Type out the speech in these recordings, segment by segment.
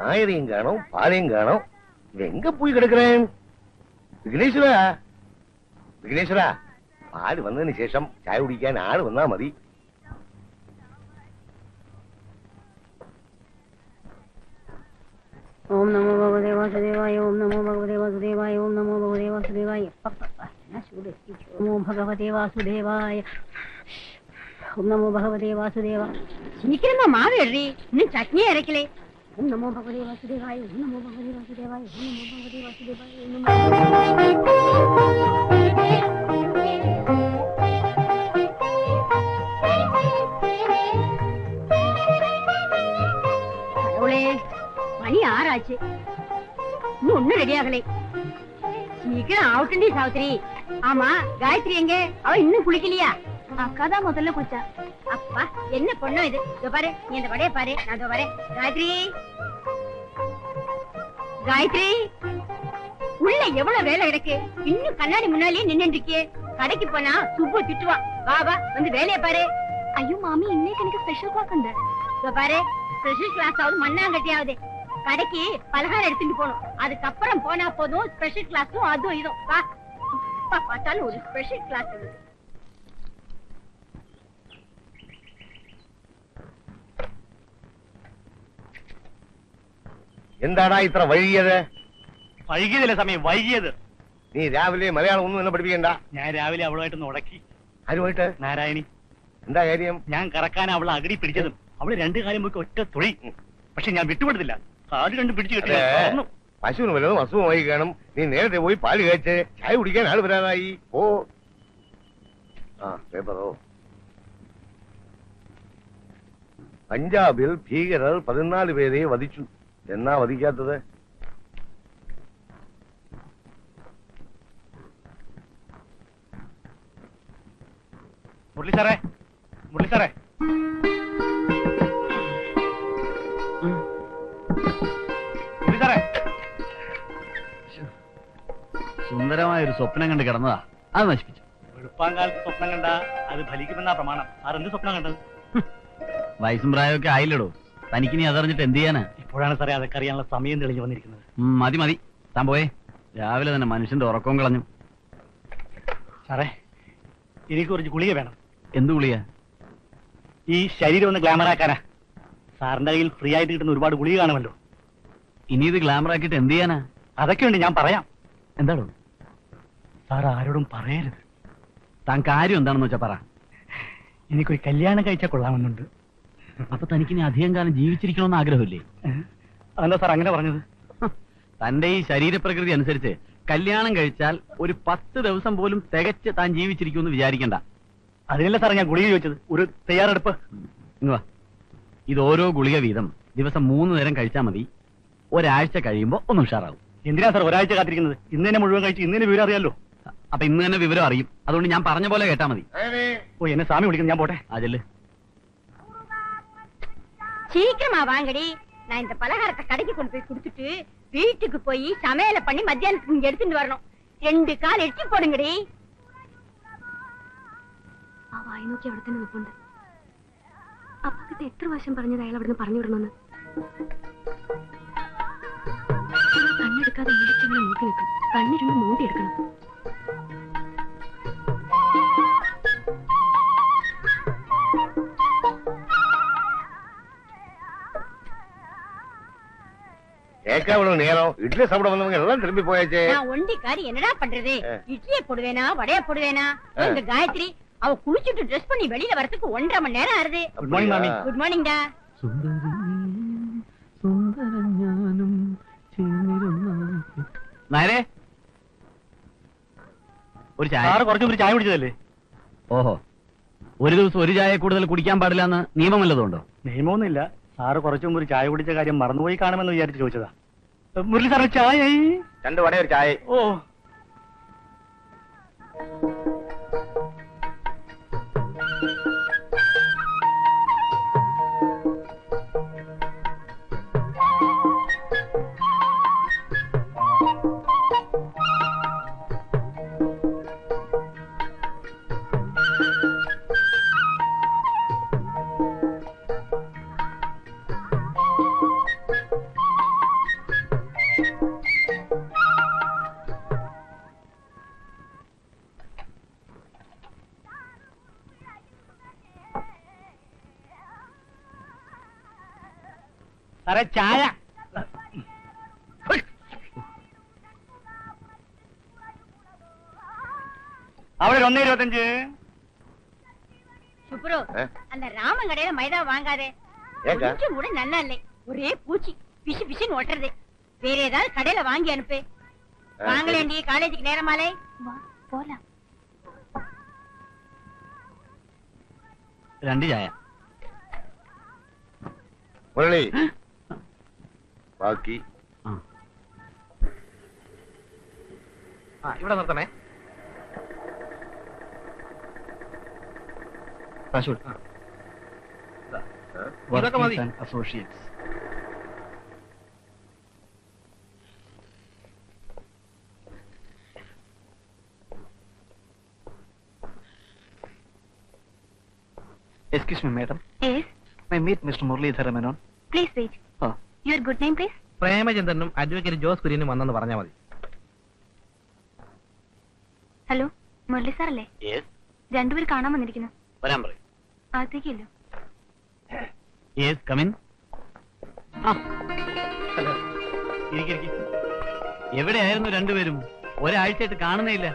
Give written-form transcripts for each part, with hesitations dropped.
ஆயிரையும் காணும் பாலையும் காணும். எங்க போய் கிடக்குறேன்? விக்னேஸ்வரா, விக்னேஸ்வரா, ஆடு வந்ததுன்னு சேஷம் சாய் குடிக்கான ஆடு வந்தா மதி. ஓம் நமோ பகவதே வாசுதேவாய. ஓம் நமோ பகவதே வாசுதேவாய. ஓம் நமோ பகவதே வாசுதேவாய. நமோ பகவதே வாசுதேவாய. ஓம் நமோ பகவதே வாசுதேவா. சீக்கிரமா மாவு எடுறி, இன்னும் சட்னியே இறக்கலே. ஓம் நமோ பகவதே வாசுதேவாய. ஓம் நமோ பகவதே வாசுதேவாய. ஓம் நமோ பகவதே வாசுதேவாய. கடவுளே, மணி 6 ஆச்சு, இன்னும் ஒன்னும் ரெடி ஆகலை. சீக்கிரம் ஆவுட்டண்டி சாவித்திரி. ஆமா, காயத்ரி எங்க? அவ இன்னும் குளிக்கலையா? அக்காதான் முதல்ல குளிச்சா. அப்பா என்ன பொண்ணு இது. இதோ பாரு, நீ இந்த வடைய பாரு, நான் இதோ வரேன். காயத்ரி, காயத்ரி, உள்ள எவ்வளவு வேலை கிடக்கு. இன்னும் கண்ணாடி முன்னாலேயே நின்று இருக்கியே. கடைக்கு போனா சுப்பு திட்டுவா. வா வா, வந்து வேலையை பாரு. ஐயோ மாமி, இன்னைக்கு எனக்கு ஸ்பெஷல் கிளாஸ் உண்டு. இதோ பாரு, ஸ்பெஷல் கிளாஸ் ஆகுது மண்ணாங்கட்டியாவது. கடைக்கு பலகாரம் எடுத்துட்டு போகணும். அதுக்கப்புறம் போனா போதும். ஸ்பெஷல் கிளாஸும் அதுவும் இதுவும். வா, பார்த்தாலும் ஒரு ஸ்பெஷல் கிளாஸ் இருக்கு. എന്താടാ ഇത്ര വൈകിയത്? വൈകിയതല്ല സമയം, വൈകിയത്. നീ രാവിലെ മലയാളം ഒന്നും എന്നെ പഠിപ്പിക്കണ്ട. ഞാൻ രാവിലെ അവളുമായിട്ട് ഉടക്കി. ആരുമായിട്ട്? നാരായണി. എന്താ കാര്യം? ഞാൻ കറക്കാൻ അവളെ അകടി പിടിച്ചതും അവള് 2 കാലം പോയി ഒറ്റ തുളി. പക്ഷെ ഞാൻ വിട്ടുകൊടുത്തില്ല. കാല് കണ്ട് പിടിച്ചു കിട്ടില്ല. പശുവിന് വല്ലതും അസുഖമായി കാണും. നീ നേരത്തെ പോയി പാല് കഴിച്ച് ചായ കുടിക്കാൻ ആള് വരാതായി. ഓ ആ പേപ്പറോ. പഞ്ചാബിൽ ഭീകരർ 14 പേരെ വധിച്ചു. എന്നാ വധിക്കാത്തത്? മുരളി സാറേ, മുരളി സാറേ, മുരളി സാറേ. സുന്ദരമായ ഒരു സ്വപ്നം കണ്ട് കിടന്നതാ, അത് നശിപ്പിച്ചു. വെളുപ്പാങ്കാലത്ത് സ്വപ്നം കണ്ട അത് ഫലിക്കുമെന്നാ പ്രമാണം. സാർ എന്ത് സ്വപ്നം കണ്ടത്? വയസ്സും പ്രായമൊക്കെ ആയില്ലടോ. തനിക്കിനി അതറിഞ്ഞിട്ട് എന്ത് ചെയ്യാനാ? ഇപ്പോഴാണ് സാറേ അതൊക്കെ അറിയാനുള്ള സമയം തെളിഞ്ഞു വന്നിരിക്കുന്നത്. മതി മതി, താൻ പോയേ. രാവിലെ തന്നെ മനുഷ്യന്റെ ഉറക്കവും കളഞ്ഞു. സാറേ, എനിക്ക് കുറച്ച് ഗുളിക വേണം. എന്ത് ഗുളിക? ഈ ശരീരം ഒന്ന് ഗ്ലാമർ ആക്കാനാ. സാറിന്റെ കയ്യിൽ ഫ്രീ ആയിട്ട് കിട്ടുന്ന ഒരുപാട് ഗുളിക കാണുമല്ലോ. ഇനി ഇത് ഗ്ലാമർ ആക്കിയിട്ട് എന്ത് ചെയ്യാനാ? അതൊക്കെ ഉണ്ട്, ഞാൻ പറയാം. എന്താണോ? സാർ ആരോടും പറയരുത്. താൻ കാര്യം എന്താണെന്ന് വെച്ചാ പറ. എനിക്കൊരു കല്യാണം കഴിച്ചാൽ കൊള്ളാമെന്നുണ്ട്. അപ്പൊ തനിക്കിനി അധികം കാലം ജീവിച്ചിരിക്കണമെന്ന് ആഗ്രഹമില്ലേ? അതെന്താ സാർ അങ്ങനെ പറഞ്ഞത്? തന്റെ ഈ ശരീരപ്രകൃതി അനുസരിച്ച് കല്യാണം കഴിച്ചാൽ ഒരു 10 ദിവസം പോലും തികച്ച് താൻ ജീവിച്ചിരിക്കുമെന്ന് വിചാരിക്കണ്ട. അതിനല്ല സാർ ഞാൻ ഗുളിക ചോദിച്ചത്. ഒരു തയ്യാറെടുപ്പ്. ഇങ്ങ് ഇത് ഓരോ ഗുളിക വീതം ദിവസം 3 നേരം കഴിച്ചാൽ മതി. ഒരാഴ്ച കഴിയുമ്പോ ഒന്ന് ഉഷാറാവും. എന്തിനാ സാർ ഒരാഴ്ച കാത്തിരിക്കുന്നത്? ഇന്ന് തന്നെ മുഴുവൻ കഴിച്ച് ഇന്ന് തന്നെ വിവരം അറിയാലോ. അപ്പൊ ഇന്ന് തന്നെ വിവരം അറിയും. അതുകൊണ്ട് ഞാൻ പറഞ്ഞ പോലെ കേട്ടാ മതി. ഓ, എന്നെ സ്വാമി വിളിക്കുന്നു, ഞാൻ പോട്ടെ. അതില് சீக்கிரமா வாங்கடி. நான் இந்த பலகாரத்தை கடைக்கு கொண்டு போய் கொடுத்துட்டு வீட்டுக்கு போய் சமையல பண்ணி மத்தியானத்துக்கு இங்க எடுத்துட்டு வரணும். 2 கால் எட்டி போடுங்கடி. ആ വായി നോക്കി അവിടെ തന്നെ നിൽപ്പുണ്ട്. അപ്പക്കിട്ട് എത്ര വർഷം പറഞ്ഞത് അയാൾ അവിടുന്ന് പറഞ്ഞു വിടണമെന്ന്. കണ്ണെടുക്കാതെ ഇടിച്ചവനെ നോക്കി നിൽക്കും. കണ്ണിരുന്ന് നോണ്ടിയെടുക്കണം. கேட்காமலும் நேரம் இட்லி சாப்பிட வந்தவங்க எல்லாம் திரும்பி போயாச்சே. நான் ஒண்டிக்காரி என்னடா பண்றது? இட்லியை போடுவேனா வடைய போடுவேனா? இந்த காயத்ரி அவ குளிச்சுட்டு ட்ரெஸ் பண்ணி வெளியில வரதுக்கு 1.5 மணி நேரம் ஆறுது. குட் மார்னிங் மாமி. குட் மார்னிங் டா. നേരെ ഒരു ചായ. സാറ് കുറച്ചു ചായ കുടിച്ചതല്ലേ? ഓഹോ, ഒരു ദിവസം ഒരു ചായ കൂടുതൽ കുടിക്കാൻ പാടില്ല എന്ന് നിയമം വല്ലതുണ്ടോ? നിയമമൊന്നുമില്ല. സാറ് കുറച്ചു മുമ്പ് ഒരു ചായ കുടിച്ച കാര്യം മറന്നുപോയി കാണുമെന്ന് വിചാരിച്ച് ചോദിച്ചതാ. മുരളി സാറിന് ചായ? 2 വട ഒരു ചായ. ഓ, സാറേ ചായ. അവിടെ 1.25. சுப்ரு ஆ? அந்த ராமன் கடையில மைதா வாங்காதே. ஏக்கா? கொஞ்சம் கூட நல்லா இல்லை. ஒரே பூச்சி பிசு பிசுன்னு ஒட்டுறது. வேற ஏதாவது கடையில வாங்கி அனுப்பு. வாங்கலேண்டி, காலேஜுக்கு நேரமாலே. வா போலாம். 2 ചായ. മുരളി ബാക്കി ഇവിടെ നിർത്തണേ. ഇതൊക്കെ മതി. Associates. Excuse me, madam. Yes, May I meet Mr. Muralidhara Menon? please wait. Oh. Your good name, please? പ്രേമചന്ദ്രനും അഡ്വക്കേറ്റ് ജോസ് കുര്യനും വന്നെന്ന് പറഞ്ഞാൽ മതി. ഹലോ, മുരളി സാറല്ലേ? രണ്ടുപേർ കാണാൻ വന്നിരിക്കുന്നു. വരാൻ പറയും. അകത്തേക്കില്ലോ. Yes come in. എവിടെയായിരുന്നു രണ്ടുപേരും? ഒരാഴ്ചയായിട്ട് കാണുന്നേയില്ല.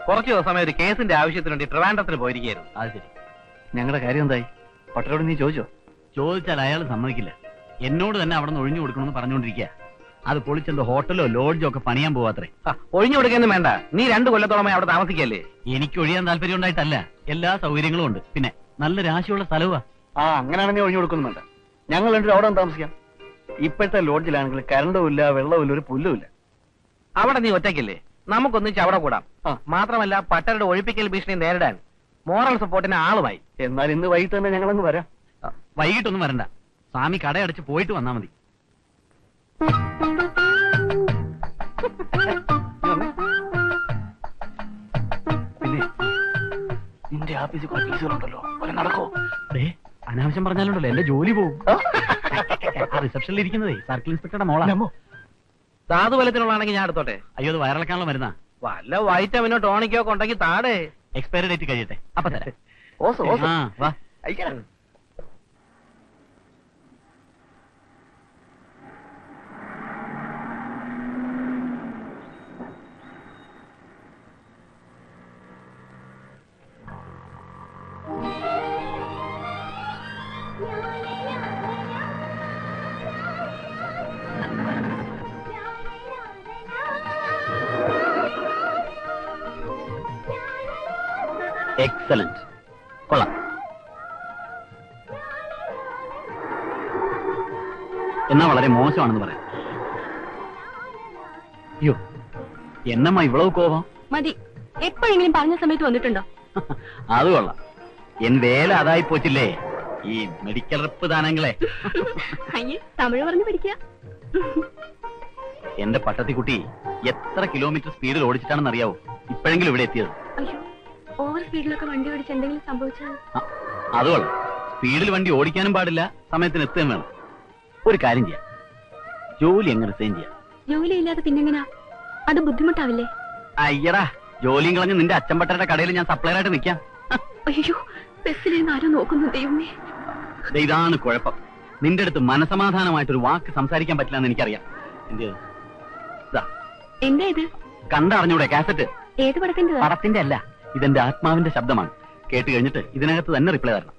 കുറച്ച് ദിവസമായി ഒരു കേസിന്റെ ആവശ്യത്തിന് വേണ്ടി ട്രിവാൻഡ്രത്തിൽ പോയിരിക്കുകയായിരുന്നു. അത് ശരി. ഞങ്ങളുടെ കാര്യം എന്തായി? പട്ടരോട് നീ ചോദിച്ചോ? ചോദിച്ചാൽ അയാൾ സമ്മതിക്കില്ല. എന്നോട് തന്നെ അവിടെ നിന്ന് ഒഴിഞ്ഞു കൊടുക്കണമെന്ന് പറഞ്ഞുകൊണ്ടിരിക്കുക. അത് പൊളിച്ചെന്തോ ഹോട്ടലോ ലോഡ്ജോ ഒക്കെ പണിയാൻ പോവാത്രേ. ഒഴിഞ്ഞു കൊടുക്കൊന്നും വേണ്ട. നീ 2 കൊല്ലത്തോളമായി അവിടെ താമസിക്കല്ലേ? എനിക്ക് ഒഴിയാൻ താല്പര്യം ഉണ്ടായിട്ടല്ല, എല്ലാ സൗകര്യങ്ങളും ഉണ്ട്. പിന്നെ നല്ല രാശിയുള്ള സ്ഥലവാ. അങ്ങനെയാണെങ്കിൽ നീ ഒഴിഞ്ഞു കൊടുക്കൊന്നും വേണ്ട. ഞങ്ങൾ രണ്ടും അവിടെ താമസിക്കാം. ഇപ്പോഴത്തെ ലോഡ്ജിലാണെങ്കിൽ കറണ്ടും ഇല്ല, വെള്ളവും ഇല്ല, ഒരു പുല്ലുമില്ല. അവിടെ നീ ഒറ്റയ്ക്കല്ലേ? നമുക്കൊന്നിച്ച് അവിടെ കൂടാം. മാത്രമല്ല പട്ടരുടെ ഒഴിപ്പിക്കൽ ഭീഷണി നേരിടാൻ മോറൽ സപ്പോർട്ടിന് ആളുമായി. എന്നാൽ ഇന്ന് വൈകിട്ട് തന്നെ ഞങ്ങളങ്ങ് വരാം. വൈകിട്ടൊന്നും വരണ്ട. സ്വാമി കടയടച്ച് പോയിട്ട് വന്നാ മതി. പിന്നെ നിന്റെ ഓഫീസിൽ കുറെ കേസുകളുണ്ടല്ലോ, നടക്കോ? അനാവശ്യം പറഞ്ഞാലുണ്ടല്ലോ എന്റെ ജോലി പോകും. റിസപ്ഷനിൽ ഇരിക്കുന്നതേ സർക്കിൾ ഇൻസ്പെക്ടറുടെ മോളാ. സാധുബലത്തിനുള്ളതാണെങ്കിൽ ഞാൻ എടുത്തോട്ടെ. അയ്യോ, അത് വയറിളക്കാനുള്ള മരുന്നാ. വല്ല വൈറ്റമിനോ ടോണിക്കോ ഒക്കെ ഉണ്ടെങ്കിൽ താടേ. എക്സ്പയറി ഡേറ്റ് കഴിയട്ടെ, അപ്പൊ തരാം. ആ വാ. എക്സലന്റ്, കൊള്ളാം. എന്നാ വളരെ മോശമാണെന്ന് പറയാം. അയ്യോ, എന്നമ്മ ഇவ்வளவு കോപം? മതി. എപ്പോഴെങ്കിലും പറഞ്ഞ സമയത്ത് വന്നിട്ടുണ്ടോ? അത് കൊള്ളാം. എൻ വേല അതായി പോച്ചില്ലേ ഈ മെഡിക്കൽ റെപ്പ് ദാനങ്ങളെ. അയ്യേ, തമിഴ് പറഞ്ഞു പഠിക്കുക. എന്റെ പട്ടത്തിക്കുട്ടി എത്ര കിലോമീറ്റർ സ്പീഡിൽ ഓടിച്ചിട്ടാണെന്ന് അറിയാവോ ഇപ്പോഴെങ്കിലും ഇവിടെ എത്തിയത്? അയ്യോ, ഓവർ സ്പീഡിലൊക്കെ വണ്ടി ഓടിച്ച് എന്തെങ്കിലും സംഭവിച്ചാൽ? അത് കൊള്ളാം. സ്പീഡിൽ വണ്ടി ഓടിക്കാനും പാടില്ല, സമയത്തിന് എത്തുകയും വേണം. ഒരു കാര്യം ചെയ്യാം, ജോലി എങ്ങനെ റിസൈൻ ചെയ്യാം? ജോലി ഇല്ലാതെ പിന്നെങ്ങനാ? അത് ബുദ്ധിമുട്ടാവില്ലേ? അയ്യടാ, ജോലിയും കളഞ്ഞ് നിന്റെ അച്ഛൻപട്ടരുടെ കടയിൽ ഞാൻ സപ്ലയർ ആയിട്ട് നിൽക്കാം. അയ്യോ, ബസ്സിലിരുന്ന് ആരോ നോക്കുന്നു. ദൈവമേ, ഇതാണ് കുഴപ്പം. നിന്റെ അടുത്ത് മനസമാധാനമായിട്ടൊരു വാക്ക് സംസാരിക്കാൻ പറ്റില്ല എന്ന് എനിക്കറിയാം. എന്താ ഇത്? കണ്ടറിഞ്ഞൂടെ കാസറ്റ്? ഏത് പടത്തിന്റെ? പടത്തിന്റെ അല്ല, ഇതെന്റെ ആത്മാവിന്റെ ശബ്ദമാണ്. കേട്ട് കഴിഞ്ഞിട്ട് ഇതിനകത്ത് തന്നെ റിപ്ലൈ തരണം.